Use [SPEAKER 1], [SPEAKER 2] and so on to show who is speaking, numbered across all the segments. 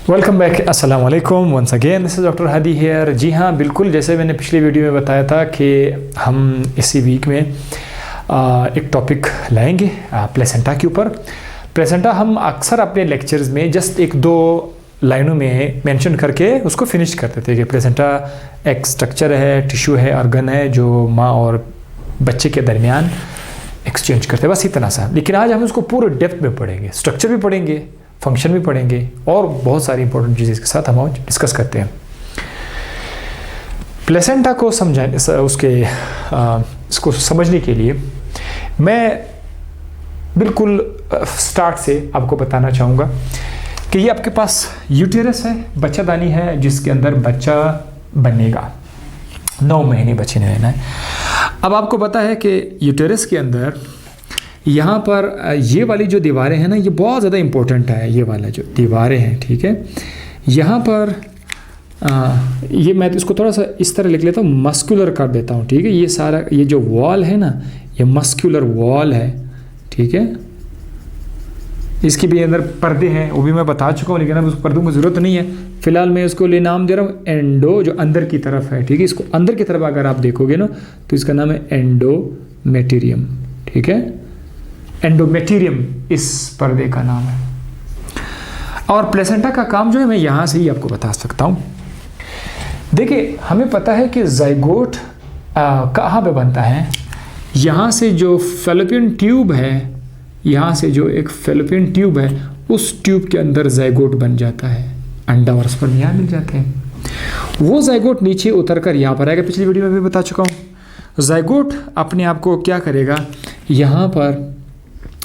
[SPEAKER 1] Welcome back, अस्सलाम वालेकुम once again, this is doctor Hadi here. जी हाँ, बिल्कुल जैसे मैंने पिछली वीडियो में बताया था कि हम इसी वीक में एक टॉपिक लाएंगे प्लेसेंटा के ऊपर। प्लेसेंटा हम अक्सर अपने लेक्चर्स में जस्ट एक दो लाइनों में मेंशन करके उसको फिनिश करते थे कि प्लेसेंटा एक स्ट्रक्चर है, टिश्यू है, ऑर्गन है जो माँ और बच्चे के दरमियान एक्सचेंज करते हैं, बस इतना सा। लेकिन आज हम उसको पूरे डेप्थ में पढ़ेंगे, स्ट्रक्चर भी पढ़ेंगे, फंक्शन भी पढ़ेंगे और बहुत सारी इंपॉर्टेंट चीज़ें इसके साथ हम आज डिस्कस करते हैं। प्लेसेंटा को समझाने इसको समझने के लिए मैं बिल्कुल स्टार्ट से आपको बताना चाहूँगा कि ये आपके पास यूटेरस है, बच्चादानी है जिसके अंदर बच्चा बनेगा। 9 महीने बच्चे ने रहना है। अब आपको पता है कि यूटेरस के अंदर यहाँ पर ये वाली जो दीवारें हैं ना, ये बहुत ज़्यादा इम्पोर्टेंट है। ये वाला जो दीवारें हैं, ठीक है, यहाँ पर ये मैं इसको थोड़ा सा इस तरह लिख लेता हूँ, मस्कुलर कर देता हूँ, ठीक है। ये सारा ये जो वॉल है ना, ये मस्कुलर वॉल है, ठीक है। इसके भी अंदर पर्दे हैं, वो भी मैं बता चुका हूँ, लेकिन अब उस पर्दों की ज़रूरत नहीं है। फिलहाल मैं इसको ले नाम दे रहा हूँ एंडो, जो अंदर की तरफ है, ठीक है। इसको अंदर की तरफ अगर आप देखोगे ना तो इसका नाम है एंडोमेटेरियम, ठीक है। एंडोमेटेरियम इस पर्दे का नाम है। और प्लेसेंटा का काम जो है मैं यहाँ से ही आपको बता सकता हूँ। देखिए, हमें पता है कि जाइगोट कहाँ पे बनता है। यहाँ से जो फैलोपियन ट्यूब है, यहाँ से जो एक फैलोपियन ट्यूब है, उस ट्यूब के अंदर जाइगोट बन जाता है। अंडा और स्पर्म यहाँ मिल जाते हैं। वो जाइगोट नीचे उतर कर यहाँ पर आएगा। पिछली वीडियो में भी बता चुका हूँ। जाइगोट अपने आप को क्या करेगा, यहाँ पर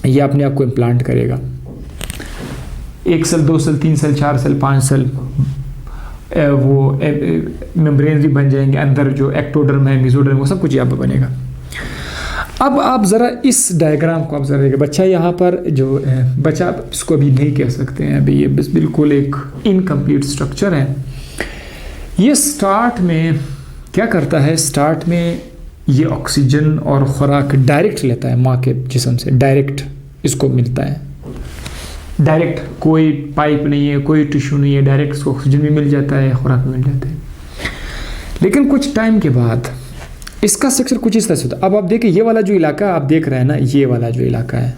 [SPEAKER 1] ये अपने आप को इम्प्लांट करेगा। 1 cell, 2 cell, 3 cell, 4 cell, 5 cell, वो मेम्ब्रेन भी बन जाएंगे। अंदर जो एक्टोडर्म है, मेसोडर्म, वो सब कुछ यहाँ पर बनेगा। अब आप ज़रा इस डायग्राम को आप ज़रा देखिए। बच्चा यहाँ पर जो है, बच्चा इसको अभी नहीं कह सकते हैं, अभी ये बिल्कुल एक इनकम्प्लीट स्ट्रक्चर है। ये स्टार्ट में क्या करता है, स्टार्ट में ये ऑक्सीजन और खुराक डायरेक्ट लेता है माँ के जिस्म से, डायरेक्ट इसको मिलता है। डायरेक्ट, कोई पाइप नहीं है, कोई टिश्यू नहीं है, डायरेक्ट इसको ऑक्सीजन भी मिल जाता है, खुराक भी मिल जाता है। लेकिन कुछ टाइम के बाद इसका स्ट्रक्चर कुछ इस तरह से होता है। अब आप देखिए, ये वाला जो इलाका आप देख रहे हैं ना, ये वाला जो इलाका है,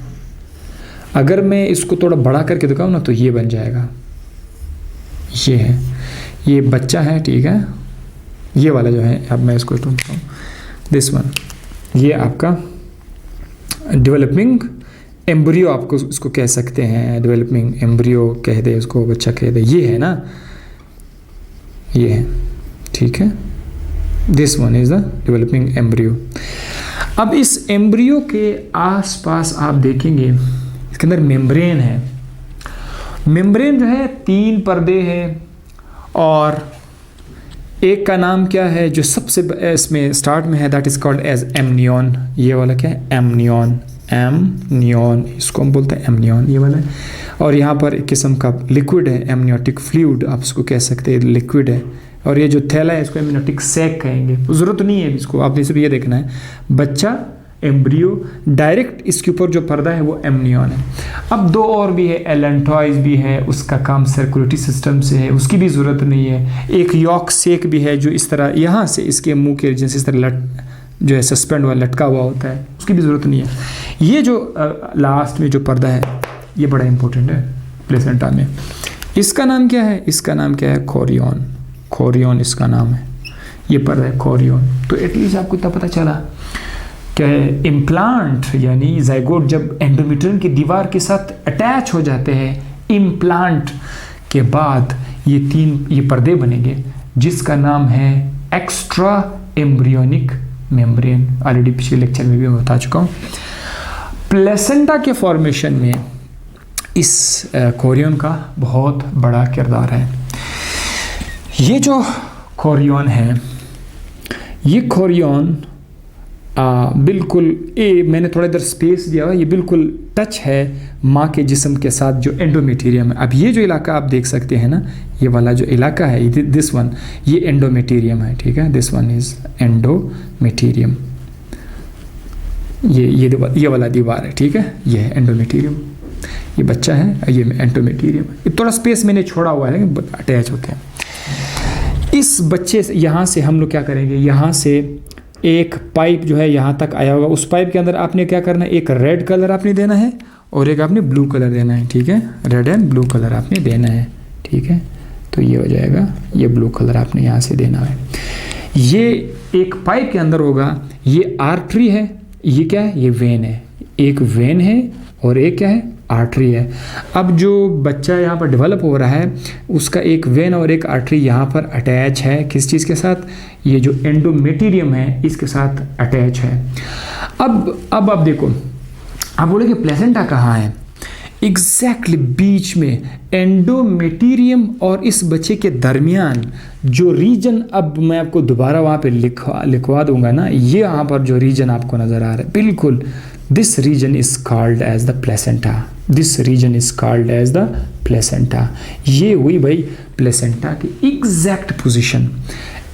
[SPEAKER 1] अगर मैं इसको थोड़ा बड़ा करके दिखाऊँ ना तो ये बन जाएगा। ये है, ये बच्चा है, ठीक है। ये वाला जो है, अब मैं इसको ढूंढता हूँ, दिस वन, ये आपका डेवलपिंग एम्ब्रियो आपको इसको कह सकते हैं। डेवलपिंग एम्ब्रियो कह दे, उसको बच्चा कह दे। ये है ना, ये है, ठीक है। This one is the developing embryo. अब इस एम्ब्रियो के आसपास आप देखेंगे इसके अंदर मेम्ब्रेन है। मेम्ब्रेन जो है 3 पर्दे हैं, और एक का नाम क्या है जो सबसे इसमें स्टार्ट में है, that is called as amnion. ये वाला क्या है, एमनियन, एमनियन, इसको हम बोलते हैं एमनियन, ये वाला है। और यहाँ पर एक किस्म का लिक्विड है, एमनियोटिक फ्लूइड आप इसको कह सकते हैं, लिक्विड है। और ये जो थैला है इसको एमनियोटिक सैक कहेंगे। ज़रूरत नहीं है इसको, आपने सिर्फ ये देखना है, बच्चा, एम्ब्रियो, डायरेक्ट इसके ऊपर जो पर्दा है वो एमनियन है। अब 2 और भी है, एलेंटॉइज भी है, उसका काम सर्कुलेटरी सिस्टम से है, उसकी भी ज़रूरत नहीं है। एक यॉक सेक भी है जो इस तरह यहाँ से इसके मुंह के रीजन से इस तरह जो है सस्पेंड हुआ लटका हुआ होता है, उसकी भी ज़रूरत नहीं है। ये जो लास्ट में जो पर्दा है, ये बड़ा इंपॉर्टेंट है प्लेसेंटा में। इसका नाम क्या है, इसका नाम क्या है, कोरियन। कोरियन इसका नाम है, ये पर्दा है कोरियन। तो एटलीस्ट आपको इतना पता चला कि इम्प्लांट यानी जाइगोट जब एंडोमेट्रियम की दीवार के साथ अटैच हो जाते हैं, इम्प्लांट के बाद ये पर्दे बनेंगे जिसका नाम है एक्स्ट्रा एम्ब्रियोनिक मेम्ब्रेन। ऑलरेडी पिछले लेक्चर में भी मैं बता चुका हूँ। प्लेसेंटा के फॉर्मेशन में इस कोरियन का बहुत बड़ा किरदार है। ये जो कोरियन है, ये कोरियन बिल्कुल मैंने थोड़ा इधर स्पेस दिया हुआ, ये बिल्कुल टच है माँ के जिस्म के साथ जो एंडोमेटेरियम है। अब ये जो इलाका आप देख सकते हैं ना, ये वाला जो इलाका है, दिस वन, ये एंडोमेटेरियम है, ठीक है। This one is endometrium. ये वाला दीवार है, ठीक है, ये है एंडोमेटेरियम। ये बच्चा है, ये एंडोमेट्रियम। ये थोड़ा स्पेस मैंने छोड़ा हुआ है लेकिन अटैच होते हैं। इस बच्चे से यहाँ से हम लोग क्या करेंगे, यहाँ से एक पाइप जो है यहाँ तक आया होगा, उस पाइप के अंदर आपने क्या करना है, एक रेड कलर आपने देना है और एक आपने ब्लू कलर देना है, ठीक है, रेड एंड ब्लू कलर आपने देना है, ठीक है। तो ये हो जाएगा, ये ब्लू कलर आपने यहाँ से देना है। ये एक पाइप के अंदर होगा, ये आर्टरी है, ये क्या है, ये वेन है, एक वेन है और एक क्या है, आर्टरी है। अब जो बच्चा यहाँ पर डेवलप हो रहा है उसका एक वेन और एक आर्टरी यहाँ पर अटैच है, किस चीज़ के साथ, ये जो एंडोमेट्रियम है इसके साथ अटैच है। अब आप देखो, आप बोले कि प्लेसेंटा कहाँ है, एग्जैक्टली बीच में एंडोमेट्रियम और इस बच्चे के दरमियान जो रीजन, अब मैं आपको दोबारा वहाँ पे लिखवा दूंगा ना, ये यहाँ पर जो रीजन आपको नज़र आ रहा है, बिल्कुल this region is called as the placenta, this region is called as the placenta. ये हुई भाई प्लेसेंटा की एग्जैक्ट पोजीशन,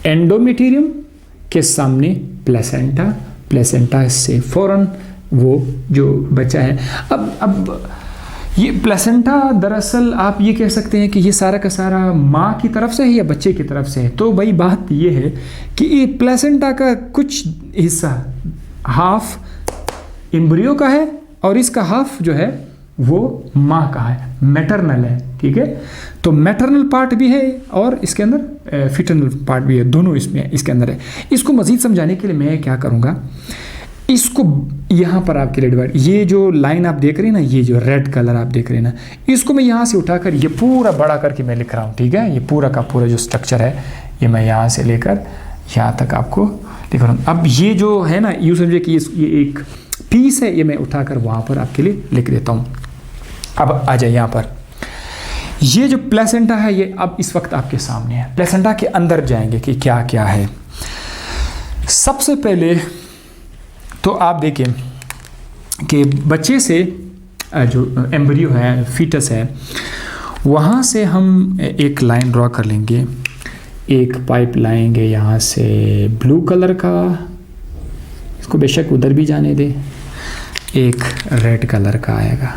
[SPEAKER 1] एंडोमेट्रियम के सामने प्लेसेंटा, प्लेसेंटा से फौरन वो जो बच्चा है। अब ये प्लेसेंटा दरअसल आप ये कह सकते हैं कि ये सारा का सारा माँ की तरफ से है या बच्चे की तरफ से है। तो भाई बात ये है कि ये प्लेसेंटा का कुछ हिस्सा हाफ एम्ब्रियो का है और इसका हाफ जो है वो माँ का है, मैटरनल है, ठीक है। तो मैटरनल पार्ट भी है और इसके अंदर फिटरनल पार्ट भी है, दोनों इसमें इसके अंदर है। इसको मज़ीद समझाने के लिए मैं क्या करूँगा, इसको यहाँ पर आपके लिए डिवाइड, ये जो लाइन आप देख रहे हैं ना, ये जो रेड कलर आप देख रहे हैं ना, इसको मैं यहाँ से उठाकर ये पूरा बड़ा करके मैं लिख रहा हूँ, ठीक है। ये पूरा का पूरा जो स्ट्रक्चर है ये मैं यहाँ से लेकर यहाँ तक आपको लिख रहा हूँ। अब ये जो है ना, यूँ समझिए कि ये एक पीस है, ये मैं उठाकर वहाँ पर आपके लिए लिख देता हूँ। अब आ जाए यहाँ पर, ये जो प्लेसेंटा है ये अब इस वक्त आपके सामने है। प्लेसेंटा के अंदर जाएंगे कि क्या क्या है। सबसे पहले तो आप देखें कि बच्चे से जो एम्ब्रियो है, फीटस है, वहाँ से हम एक लाइन ड्रॉ कर लेंगे, एक पाइप लाएंगे यहाँ से ब्लू कलर का, इसको बेशक उधर भी जाने दे, एक रेड कलर का आएगा,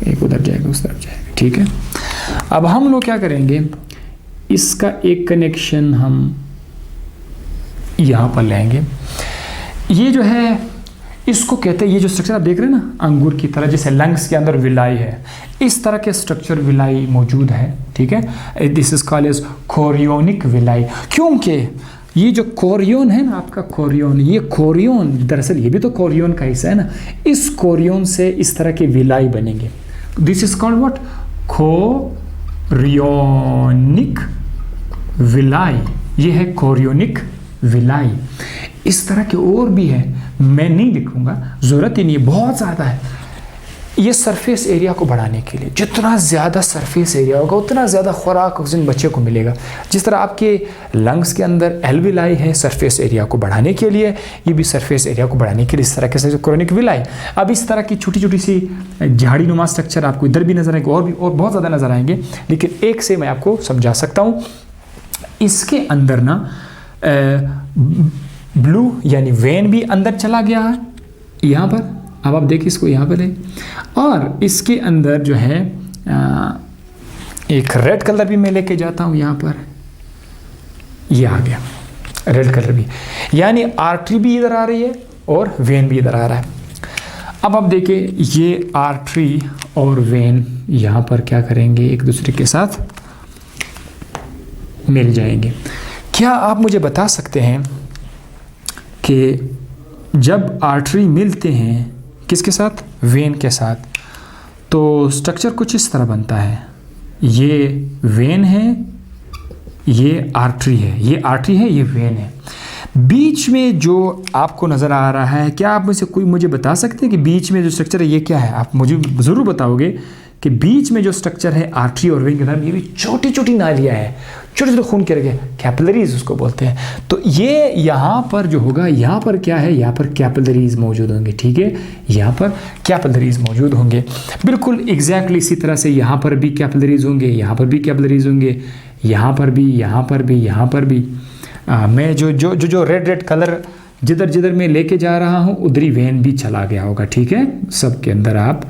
[SPEAKER 1] एक उधर जाएगा उस तरफ जाएगा, ठीक है। अब हम लोग क्या करेंगे, इसका एक कनेक्शन हम यहाँ पर लेंगे। ये जो है इसको कहते हैं, ये जो स्ट्रक्चर आप देख रहे हैं ना अंगूर की तरह, जैसे लंग्स के अंदर विलाई है, इस तरह के स्ट्रक्चर विलाई मौजूद है, ठीक है। This is called as chorionic villi, क्योंकि ये जो कोरियोन है ना आपका कोरियोन, ये कोरियोन दरअसल ये भी तो कोरियोन का हिस्सा है ना, इस कोरियोन से इस तरह के विलाई बनेंगे। This is called what, chorionic villi, ये है कोरियोनिक विलाई। इस तरह के और भी है, मैं नहीं लिखूंगा, ज़रूरत ही नहीं है, बहुत ज़्यादा है। ये सरफेस एरिया को बढ़ाने के लिए, जितना ज़्यादा सरफेस एरिया होगा उतना ज़्यादा खुराक ऑक्सीजन बच्चे को मिलेगा। जिस तरह आपके लंग्स के अंदर एल्विलाई है सरफेस एरिया को बढ़ाने के लिए, ये भी सरफेस एरिया को बढ़ाने के लिए इस तरह के कोरियोनिक विलाई। अब इस तरह की छोटी छोटी सी झाड़ी नुमा स्ट्रक्चर आपको इधर भी नजर आएंगे, और बहुत ज़्यादा नजर आएंगे, लेकिन एक से मैं आपको समझा सकता हूँ। इसके अंदर ना ब्लू यानी वेन भी अंदर चला गया है यहाँ पर, अब आप देखिए इसको यहाँ पर है, और इसके अंदर जो है एक रेड कलर भी मैं लेके जाता हूँ यहाँ पर, ये आ गया रेड कलर भी, यानी आर्टरी भी इधर आ रही है और वेन भी इधर आ रहा है। अब आप देखिए ये आर्टरी और वेन यहाँ पर क्या करेंगे, एक दूसरे के साथ मिल जाएंगे। क्या आप मुझे बता सकते हैं कि जब आर्टरी मिलते हैं किसके साथ, वेन के साथ, तो स्ट्रक्चर कुछ इस तरह बनता है। ये वेन है, ये आर्टरी है, ये आर्टरी है, ये वेन है। बीच में जो आपको नज़र आ रहा है, क्या आप में से कोई मुझे बता सकते हैं कि बीच में जो स्ट्रक्चर है ये क्या है? आप मुझे ज़रूर बताओगे कि बीच में जो स्ट्रक्चर है आर्टरी और वेन के दरमियान, ये भी छोटी छोटी नालियाँ हैं, छोटे छोटे खून के रगे, कैपिलरीज उसको बोलते हैं। तो ये यहाँ पर जो होगा, यहाँ पर क्या है, यहाँ पर कैपिलरीज मौजूद होंगे, ठीक है, यहाँ पर कैपिलरीज मौजूद होंगे। बिल्कुल एग्जैक्टली इसी तरह से यहाँ पर भी कैपिलरीज होंगे, यहाँ पर भी कैपिलरीज होंगे, यहाँ पर भी, यहाँ पर भी, यहाँ पर भी। मैं जो रेड कलर जिधर जिधर मैं लेके जा रहा हूँ उधरी वेन भी चला गया होगा, ठीक है। सब के अंदर आप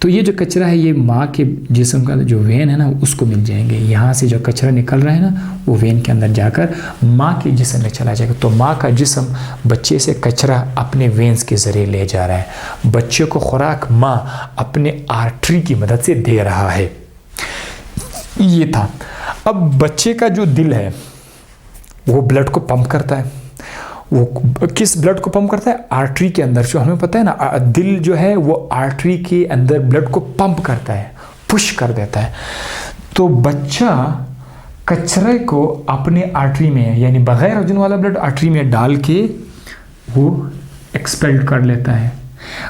[SPEAKER 1] तो ये जो कचरा है ये माँ के जिस्म का जो वेन है ना उसको मिल जाएंगे। यहाँ से जो कचरा निकल रहा है ना वो वेन के अंदर जाकर माँ के जिस्म में चला जाएगा। तो माँ का जिस्म बच्चे से कचरा अपने वेन्स के ज़रिए ले जा रहा है। बच्चे को खुराक माँ अपने आर्टरी की मदद से दे रहा है। ये था। अब बच्चे का जो दिल है वो ब्लड को पंप करता है। वो किस ब्लड को पंप करता है? आर्टरी के अंदर। जो हमें पता है ना, दिल जो है वो आर्टरी के अंदर ब्लड को पंप करता है, पुश कर देता है। तो बच्चा कचरे को अपने आर्टरी में यानी बगैर वजन वाला ब्लड आर्टरी में डाल के वो एक्सपेल कर लेता है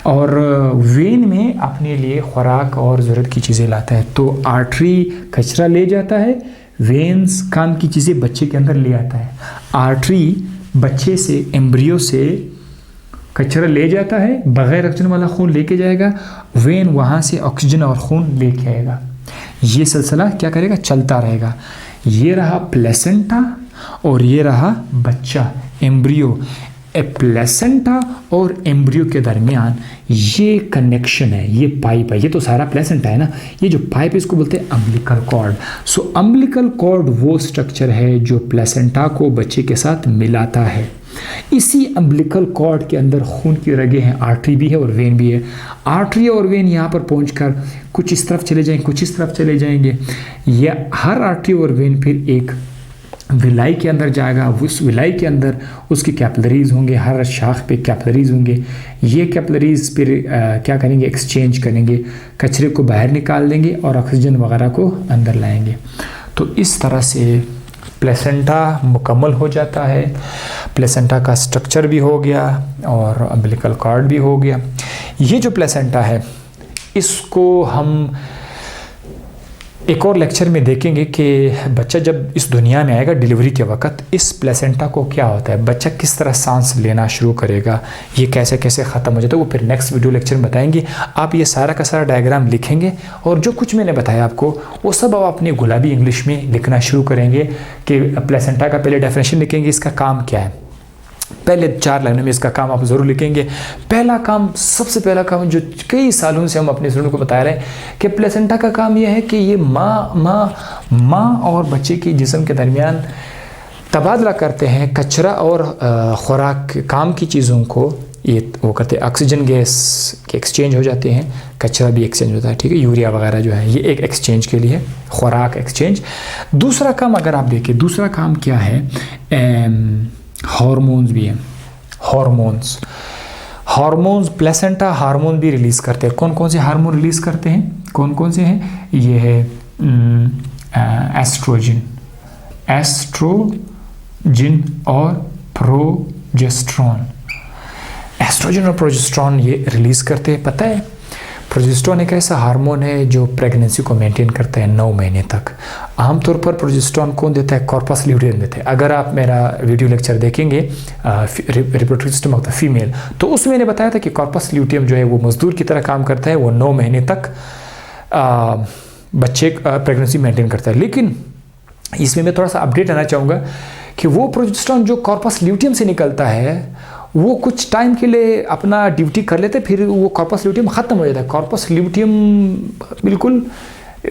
[SPEAKER 1] और वेन में अपने लिए खुराक और ज़रूरत की चीज़ें लाता है। तो आर्टरी कचरा ले जाता है, वेन्स काम की चीज़ें बच्चे के अंदर ले आता है। आर्टरी बच्चे से एम्ब्रियो से कचरा ले जाता है, बग़ैर ऑक्सीजन वाला खून लेके जाएगा, वेन वहाँ से ऑक्सीजन और खून लेके आएगा। ये सिलसिला क्या करेगा? चलता रहेगा। ये रहा प्लेसेंटा और ये रहा बच्चा, एम्ब्रियो। प्लेसेंटा और एम्ब्रियो के दरमियान ये कनेक्शन है, ये पाइप है। ये तो सारा प्लेसेंटा है ना, ये जो पाइप है इसको बोलते हैं अम्बिलिकल कॉर्ड। सो अम्बिलिकल कॉर्ड वो स्ट्रक्चर है जो प्लेसेंटा को बच्चे के साथ मिलाता है। इसी अम्बिलिकल कॉर्ड के अंदर खून की रगें हैं, आर्टरी भी है और वेन भी है। आर्टरी और वेन यहाँ पर पहुँचकर कुछ इस तरफ चले जाएंगे, कुछ इस तरफ चले जाएंगे। यह हर आर्टरी और वेन फिर एक विलाई के अंदर जाएगा। उस विलाई के अंदर उसकी कैपिलरीज होंगे, हर शाख पे कैपिलरीज होंगे। ये कैपिलरीज फिर क्या करेंगे? एक्सचेंज करेंगे, कचरे को बाहर निकाल देंगे और ऑक्सीजन वगैरह को अंदर लाएंगे। तो इस तरह से प्लेसेंटा मुकम्मल हो जाता है। प्लेसेंटा का स्ट्रक्चर भी हो गया और अम्बिलिकल कॉर्ड भी हो गया। ये जो प्लेसेंटा है इसको हम एक और लेक्चर में देखेंगे कि बच्चा जब इस दुनिया में आएगा डिलीवरी के वक्त इस प्लेसेंटा को क्या होता है, बच्चा किस तरह सांस लेना शुरू करेगा, ये कैसे कैसे ख़त्म हो जाता है, वो फिर नेक्स्ट वीडियो लेक्चर में बताएंगे। आप ये सारा का सारा डायग्राम लिखेंगे और जो कुछ मैंने बताया आपको वो सब आप अपनी गुलाबी इंग्लिश में लिखना शुरू करेंगे कि प्लेसेंटा का पहले डेफिनेशन लिखेंगे, इसका काम क्या है। पहले 4 लाइनों में इसका काम आप ज़रूर लिखेंगे। पहला काम, सबसे पहला काम जो कई सालों से हम अपने स्टूडेंट को बता रहे हैं कि प्लेसेंटा का काम यह है कि ये माँ और बच्चे की जिस्म के दरमियान तबादला करते हैं कचरा और खुराक काम की चीज़ों को। ये वो करते हैं, ऑक्सीजन गैस के एक्सचेंज हो जाते हैं, कचरा भी एक्सचेंज होता है, ठीक है। यूरिया वगैरह जो है ये एक एक्सचेंज के लिए, खुराक एक्सचेंज। दूसरा काम अगर आप देखें, दूसरा काम क्या है, हार्मोन्स भी हैं। हार्मोन्स प्लेसेंटा हार्मोन भी रिलीज़ करते हैं। कौन कौन से हार्मोन रिलीज़ करते हैं? कौन कौन से हैं? ये है एस्ट्रोजन और प्रोजेस्टेरोन। एस्ट्रोजन और प्रोजेस्टेरोन ये रिलीज़ करते हैं। पता है प्रोजेस्टेरोन एक ऐसा हार्मोन है जो प्रेगनेंसी को मेंटेन करता है 9 महीने तक। आमतौर पर प्रोजेस्टेरोन कौन देता है? कॉर्पस ल्यूटियम देता है। अगर आप मेरा वीडियो लेक्चर देखेंगे reproductive system of the female, तो उसमें मैंने बताया था कि कॉर्पस ल्यूटियम जो है वो मजदूर की तरह काम करता है। वो 9 महीने तक बच्चे प्रेगनेंसी मेंटेन करता है। लेकिन इसमें मैं थोड़ा सा अपडेट आना चाहूँगा कि वो प्रोजेस्टेरोन जो कॉर्पस ल्यूटियम से निकलता है वो कुछ टाइम के लिए अपना ड्यूटी कर लेते, फिर वो कॉर्पस ल्यूटियम ख़त्म हो जाता है। कॉर्पस ल्यूटियम बिल्कुल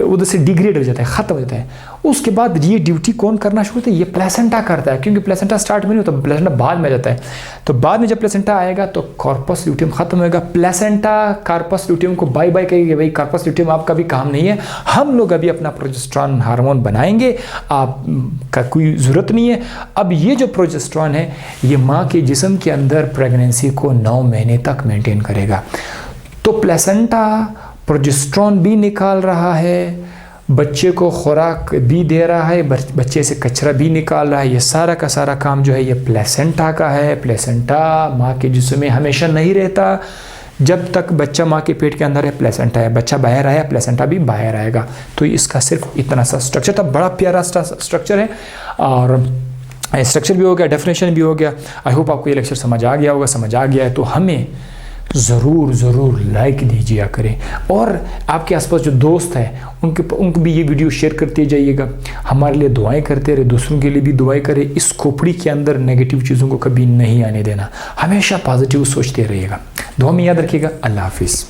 [SPEAKER 1] उधर से डिग्रेड हो जाता है, ख़त्म हो जाता है। उसके बाद ये ड्यूटी कौन करना शुरू होता है? ये प्लेसेंटा करता है, क्योंकि प्लेसेंटा स्टार्ट में नहीं होता, प्लेसेंटा बाद में जाता है। तो बाद में जब प्लेसेंटा आएगा तो कॉर्पस ल्यूटियम ख़त्म होगा। प्लेसेंटा कॉर्पस ल्यूटियम को बाय बाय कहेगी, भाई कॉर्पस ल्यूटियम आपका भी काम नहीं है, हम लोग अभी अपना प्रोजेस्टेरोन हार्मोन बनाएंगे, आपका कोई ज़रूरत नहीं है। अब ये जो प्रोजेस्टेरोन है ये माँ के जिस्म के अंदर प्रेगनेंसी को 9 महीने तक मेंटेन करेगा। तो प्लेसेंटा प्रोजेस्टेरोन भी निकाल रहा है, बच्चे को खुराक भी दे रहा है, बच्चे से कचरा भी निकाल रहा है। ये सारा का सारा काम जो है ये प्लेसेंटा का है। प्लेसेंटा माँ के जिस्म में हमेशा नहीं रहता, जब तक बच्चा माँ के पेट के अंदर है प्लेसेंटा है, बच्चा बाहर आया प्लेसेंटा भी बाहर आएगा। तो इसका सिर्फ इतना सा स्ट्रक्चर था, बड़ा प्यारा स्ट्रक्चर है और स्ट्रक्चर भी हो गया, डेफिनेशन भी हो गया। आई होप आपको ये लेक्चर समझ आ गया होगा। समझ आ गया है तो हमें ज़रूर लाइक दीजिए करें और आपके आसपास जो दोस्त हैं उनको भी ये वीडियो शेयर करते जाइएगा। हमारे लिए दुआएं करते रहे, दूसरों के लिए भी दुआएं करें। इस खोपड़ी के अंदर नेगेटिव चीज़ों को कभी नहीं आने देना, हमेशा पॉजिटिव सोचते रहिएगा। दुआ में याद रखिएगा। अल्लाह हाफिज़।